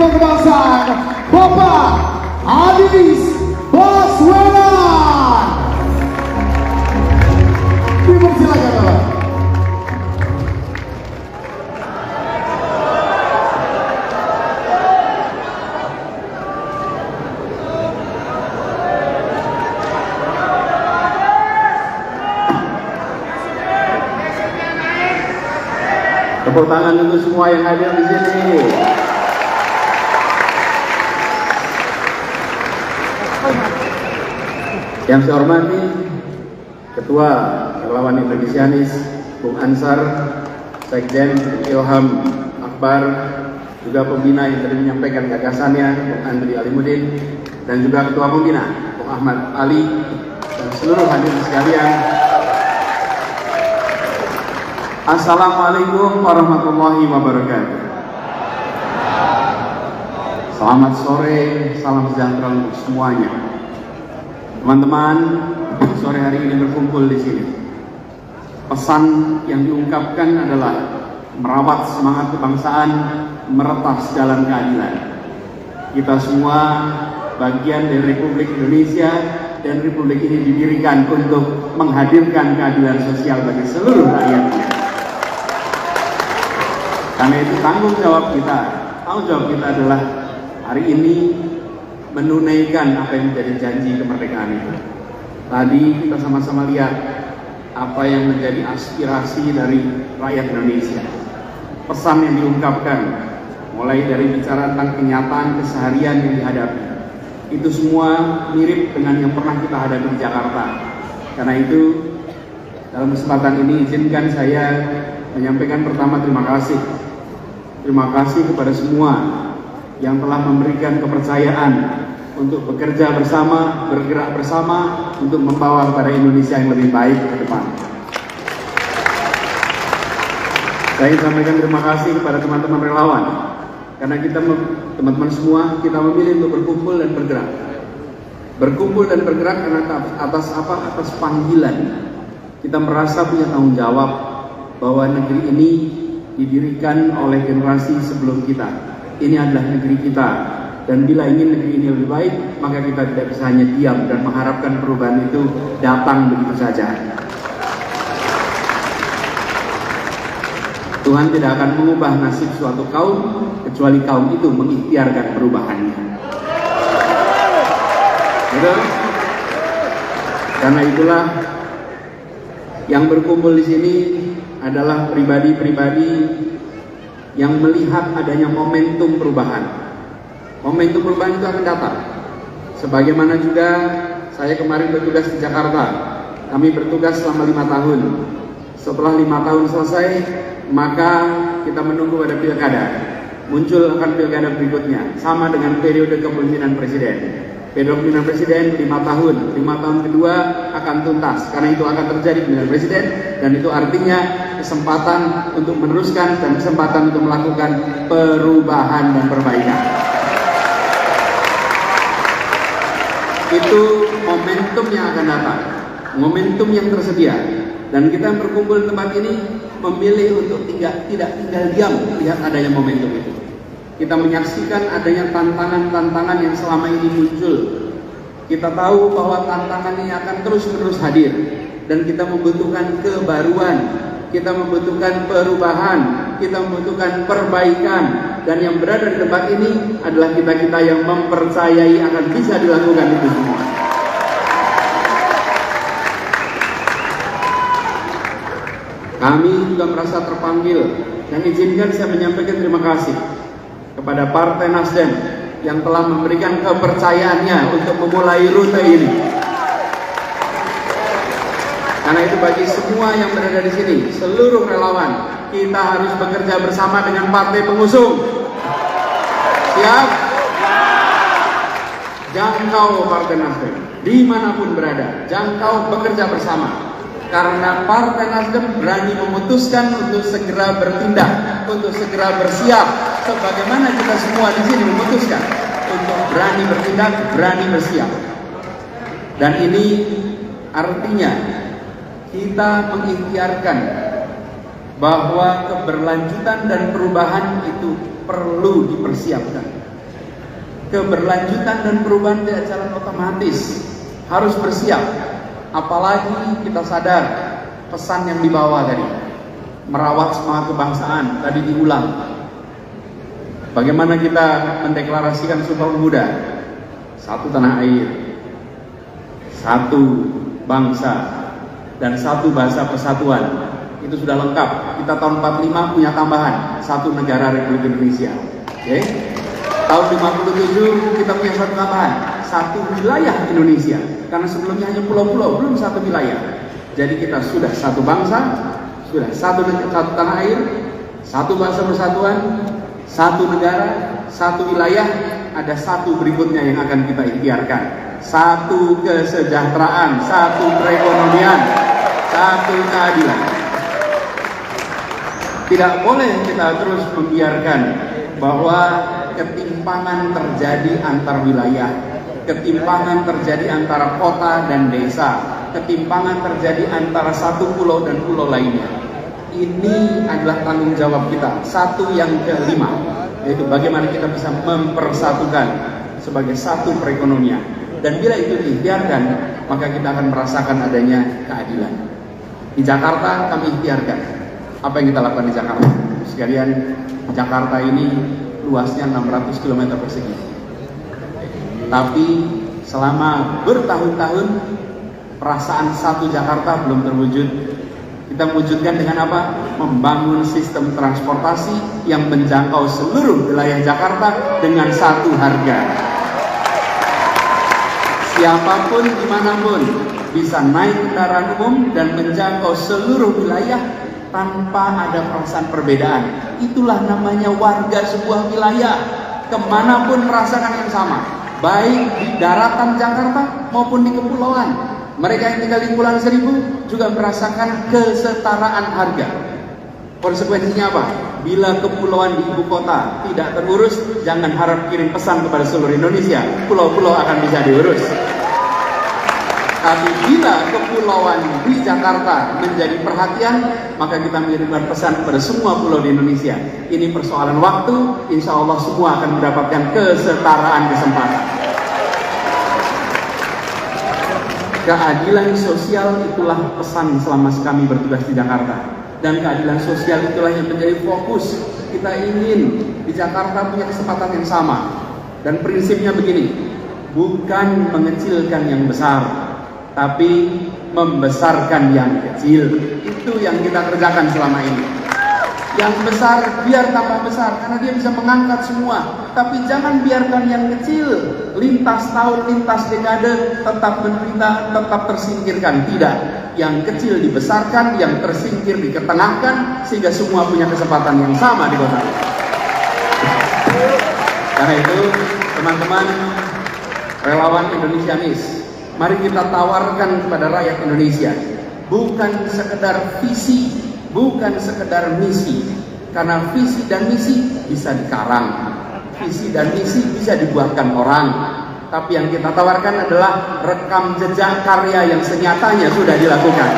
Partai Kebangsaan, Bapak Anies Baswedan. Dipersilakan Bapak. Tepuk tangan untuk semua yang hadir di sini. Yang saya hormati Ketua Relawan Indonesia Anies, Bung Ansar, Sekjen Ilham Akbar, juga pembina yang tadi menyampaikan gagasannya, Bung Andri Alimuddin, dan juga Ketua Pembina, Bung Ahmad Ali, dan seluruh hadirin sekalian. Assalamualaikum warahmatullahi wabarakatuh. Selamat sore, salam sejahtera untuk semuanya. Teman-teman, sore hari ini berkumpul di sini. Pesan yang diungkapkan adalah merawat semangat kebangsaan, meretas jalan keadilan. Kita semua bagian dari Republik Indonesia, dan Republik ini didirikan untuk menghadirkan keadilan sosial bagi seluruh rakyatnya. Karena itu tanggung jawab kita adalah hari ini menunaikan apa yang menjadi janji kemerdekaan itu. Tadi kita sama-sama lihat apa yang menjadi aspirasi dari rakyat Indonesia. Pesan yang diungkapkan, mulai dari bicara tentang kenyataan keseharian yang dihadapi, itu semua mirip dengan yang pernah kita hadapi di Jakarta. Karena itu, dalam kesempatan ini izinkan saya menyampaikan pertama terima kasih. Terima kasih kepada semua yang telah memberikan kepercayaan untuk bekerja bersama, bergerak bersama untuk membawa kepada Indonesia yang lebih baik ke depan. Saya ingin sampaikan terima kasih kepada teman-teman relawan, karena kita, teman-teman semua, kita memilih untuk berkumpul dan bergerak. Berkumpul dan bergerak karena atas apa? Atas panggilan. Kita merasa punya tanggung jawab bahwa negeri ini didirikan oleh generasi sebelum kita. Ini adalah negeri kita, dan bila ingin negeri ini lebih baik, maka kita tidak bisa hanya diam dan mengharapkan perubahan itu datang begitu saja. Tuhan tidak akan mengubah nasib suatu kaum kecuali kaum itu mengikhtiarkan perubahannya. Betul? Karena itulah yang berkumpul di sini adalah pribadi-pribadi yang melihat adanya momentum perubahan. Momentum perubahan itu akan datang. Sebagaimana juga saya kemarin bertugas di Jakarta. Kami bertugas selama 5 tahun. Setelah 5 tahun selesai, maka kita menunggu pada pilkada. Muncul akan pilkada berikutnya, sama dengan periode kepemimpinan presiden. Periode pemilihan presiden 5 tahun. 5 tahun kedua akan tuntas, karena itu akan terjadi pemilihan presiden, dan itu artinya kesempatan untuk meneruskan dan kesempatan untuk melakukan perubahan dan perbaikan. Itu momentum yang akan datang, momentum yang tersedia, dan kita yang berkumpul di tempat ini memilih untuk tidak tinggal diam melihat adanya momentum itu. Kita menyaksikan adanya tantangan-tantangan yang selama ini muncul. Kita tahu bahwa tantangan ini akan terus-menerus hadir, dan kita membutuhkan kebaruan, kita membutuhkan perubahan, kita membutuhkan perbaikan, dan yang berada di tempat ini adalah kita-kita yang mempercayai akan bisa dilakukan itu semua. Kami juga merasa terpanggil, dan izinkan saya menyampaikan terima kasih kepada Partai Nasdem yang telah memberikan kepercayaannya untuk memulai rute ini. Karena itu bagi semua yang berada di sini, seluruh relawan, kita harus bekerja bersama dengan partai pengusung. Siap? Jangkau Partai Nasdem dimanapun berada, jangkau bekerja bersama. Karena Partai Nasdem berani memutuskan untuk segera bertindak, untuk segera bersiap, sebagaimana kita semua di sini memutuskan untuk berani bertindak, berani bersiap. Dan ini artinya kita mengikhtiarkan bahwa keberlanjutan dan perubahan itu perlu dipersiapkan. Keberlanjutan dan perubahan tidak jalan otomatis, harus bersiap. Apalagi kita sadar pesan yang dibawa tadi, merawat semangat kebangsaan tadi diulang. Bagaimana kita mendeklarasikan Sumpah Pemuda? Satu tanah air, satu bangsa, dan satu bahasa persatuan. Itu sudah lengkap. Kita tahun 45 punya tambahan, satu negara Republik Indonesia. Oke? Tahun 57 kita punya satu tambahan, satu wilayah Indonesia. Karena sebelumnya hanya pulau-pulau, belum satu wilayah. Jadi kita sudah satu bangsa, sudah satu tanah air, satu bahasa persatuan, satu negara, satu wilayah. Ada satu berikutnya yang akan kita ikhtiarkan. Satu kesejahteraan, satu perekonomian, satu keadilan. Tidak boleh kita terus membiarkan bahwa ketimpangan terjadi antar wilayah, ketimpangan terjadi antara kota dan desa, ketimpangan terjadi antara satu pulau dan pulau lainnya. Ini adalah tanggung jawab kita. Satu yang kelima, yaitu bagaimana kita bisa mempersatukan sebagai satu perekonomian. Dan bila itu diikhtiarkan, maka kita akan merasakan adanya keadilan. Di Jakarta kami ikhtiarkan. Apa yang kita lakukan di Jakarta? Sekalian, Jakarta ini luasnya 600 km persegi. Tapi selama bertahun-tahun perasaan satu Jakarta belum terwujud. Kita wujudkan dengan apa? Membangun sistem transportasi yang menjangkau seluruh wilayah Jakarta dengan satu harga. Siapapun dimanapun bisa naik kendaraan umum dan menjangkau seluruh wilayah tanpa ada perasaan perbedaan. Itulah namanya warga sebuah wilayah. Kemanapun merasakan yang sama, baik di daratan Jakarta maupun di kepulauan. Mereka yang tinggal di Kepulauan Seribu juga merasakan kesetaraan harga. Konsekuensinya apa? Bila kepulauan di ibu kota tidak terurus, jangan harap kirim pesan kepada seluruh Indonesia. Pulau-pulau akan bisa diurus. Tapi bila kepulauan di Jakarta menjadi perhatian, maka kita mengirimkan pesan kepada semua pulau di Indonesia. Ini persoalan waktu, insya Allah semua akan mendapatkan kesetaraan kesempatan. Keadilan sosial itulah pesan selama kami bertugas di Jakarta. Dan keadilan sosial itulah yang menjadi fokus. Kita ingin di Jakarta punya kesempatan yang sama. Dan prinsipnya begini, bukan mengecilkan yang besar, tapi membesarkan yang kecil. Itu yang kita kerjakan selama ini. Yang besar biar tambah besar, karena dia bisa mengangkat semua. Tapi jangan biarkan yang kecil lintas tahun, lintas dekade tetap menderita, tetap tersingkirkan. Tidak, yang kecil dibesarkan, yang tersingkir diketengahkan, sehingga semua punya kesempatan yang sama di kota. Karena itu, teman-teman relawan Indonesianis, mari kita tawarkan kepada rakyat Indonesia, bukan sekedar visi, bukan sekedar misi. Karena visi dan misi bisa dikarang, visi dan misi bisa dibuatkan orang. Tapi yang kita tawarkan adalah rekam jejak karya yang senyatanya sudah dilakukan.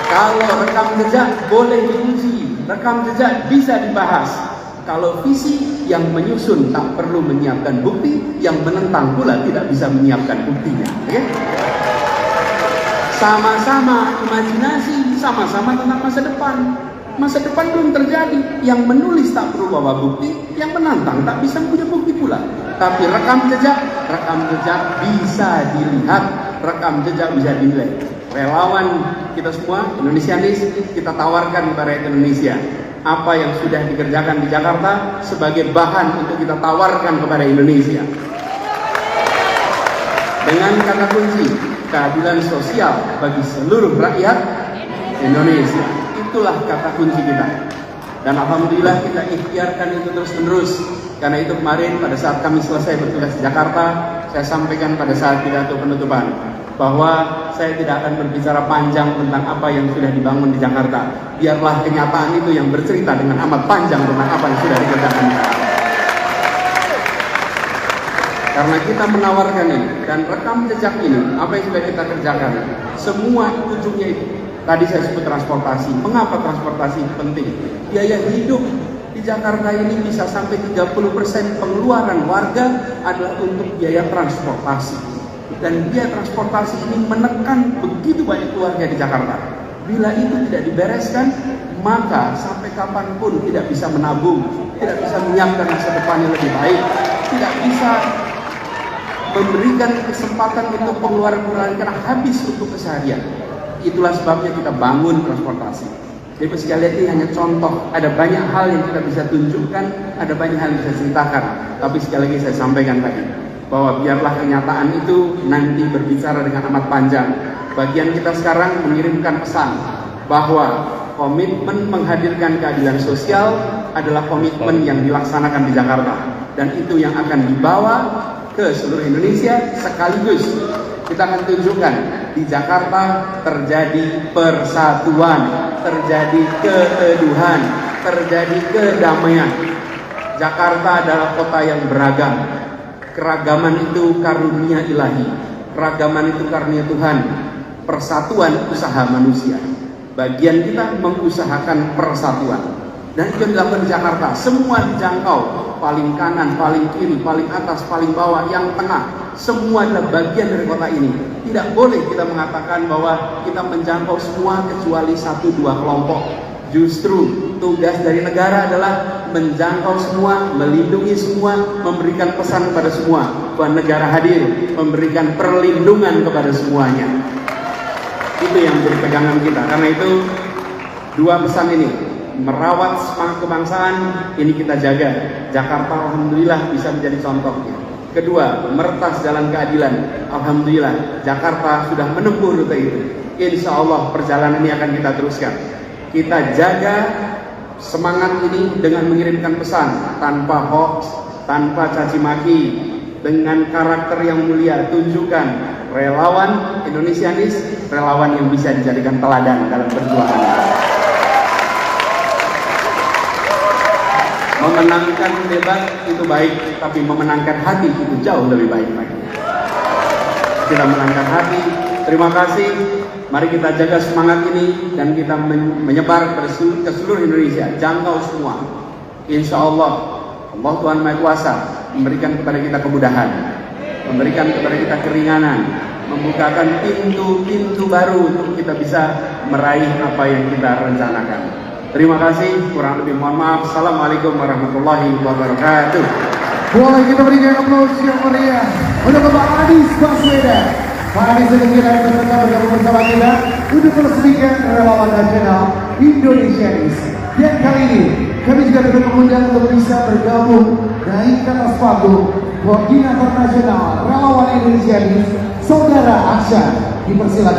Kalau rekam jejak boleh diuji, rekam jejak bisa dibahas. Kalau visi yang menyusun tak perlu menyiapkan bukti, yang menentang pula tidak bisa menyiapkan buktinya. Okay? Sama-sama imajinasi, sama-sama tentang masa depan. Masa depan belum terjadi. Yang menulis tak perlu bawa bukti, yang menantang tak bisa punya bukti pula. Tapi rekam jejak bisa dilihat, rekam jejak bisa dinilai. Relawan kita semua, Indonesianis, kita tawarkan kepada rakyat Indonesia apa yang sudah dikerjakan di Jakarta sebagai bahan untuk kita tawarkan kepada Indonesia. Dengan kata kunci, keadilan sosial bagi seluruh rakyat Indonesia. Itulah kata kunci kita. Dan alhamdulillah kita ikhtiarkan itu terus-menerus. Karena itu kemarin pada saat kami selesai bertugas di Jakarta, saya sampaikan pada saat pidato penutupan bahwa saya tidak akan berbicara panjang tentang apa yang sudah dibangun di Jakarta. Biarlah kenyataan itu yang bercerita dengan amat panjang tentang apa yang sudah dikerjakan di Jakarta. Karena kita menawarkan ini dan rekam jejak ini, apa yang sudah kita kerjakan, semua ujungnya itu. Tadi saya sebut transportasi. Mengapa transportasi penting? Biaya hidup Di Jakarta ini bisa sampai 30% pengeluaran warga adalah untuk biaya transportasi. Dan biaya transportasi ini menekan begitu banyak keluarga di Jakarta. Bila itu tidak dibereskan, maka sampai kapanpun tidak bisa menabung, tidak bisa menyiapkan masa depan yang lebih baik, tidak bisa memberikan kesempatan untuk pengeluaran karena habis untuk keseharian. Itulah sebabnya kita bangun transportasi. Jadi sekalian ini hanya contoh, ada banyak hal yang kita bisa tunjukkan, ada banyak hal yang bisa ceritakan. Tapi sekali lagi saya sampaikan tadi, bahwa biarlah kenyataan itu nanti berbicara dengan amat panjang. Bagian kita sekarang mengirimkan pesan bahwa komitmen menghadirkan keadilan sosial adalah komitmen yang dilaksanakan di Jakarta. Dan itu yang akan dibawa ke seluruh Indonesia sekaligus. Kita akan tunjukkan di Jakarta terjadi persatuan, terjadi keteduhan, terjadi kedamaian. Jakarta adalah kota yang beragam. Keragaman itu karunia ilahi, keragaman itu karunia Tuhan. Persatuan usaha manusia. Bagian kita mengusahakan persatuan. Dan itu dilakukan di Jakarta. Semua dijangkau, paling kanan, paling kiri, paling atas, paling bawah, yang tengah. Semua adalah bagian dari kota ini. Tidak boleh kita mengatakan bahwa kita menjangkau semua kecuali 1-2 kelompok. Justru tugas dari negara adalah menjangkau semua, melindungi semua, memberikan pesan kepada semua bahwa negara hadir, memberikan perlindungan kepada semuanya. Itu yang menjadi pegangan kita. Karena itu dua pesan ini, merawat semangat kebangsaan, ini kita jaga. Jakarta alhamdulillah bisa menjadi contohnya. Kedua, meretas jalan keadilan. Alhamdulillah Jakarta sudah menempuh rute itu. Insya Allah perjalanan ini akan kita teruskan. Kita jaga semangat ini dengan mengirimkan pesan tanpa hoax, tanpa caci maki, dengan karakter yang mulia. Tunjukkan relawan Indonesianis, relawan yang bisa dijadikan teladan dalam perjuangan. Memenangkan debat itu baik, tapi memenangkan hati itu jauh lebih baik lagi. Kita menangkan hati. Terima kasih. Mari kita jaga semangat ini dan kita menyebar ke seluruh Indonesia, jangkau semua. Insya Allah, Allah Tuhan Maha Kuasa memberikan kepada kita kemudahan, memberikan kepada kita keringanan, membukakan pintu-pintu baru untuk kita bisa meraih apa yang kita rencanakan. Terima kasih, kurang lebih mohon maaf. Assalamualaikum warahmatullahi wabarakatuh. Boleh kita berikan aplaus yang meriah untuk Bapak Anies Baswedan. Pak Anies dan kita bergabung bersama kita untuk meresmikan relawan nasional Indonesianis. Dan kali ini kami juga dapat mengundang untuk bisa bergabung dari atas panggung Koordinator Nasional Relawan Indonesianis, Saudara Aksan. Dipersilakan.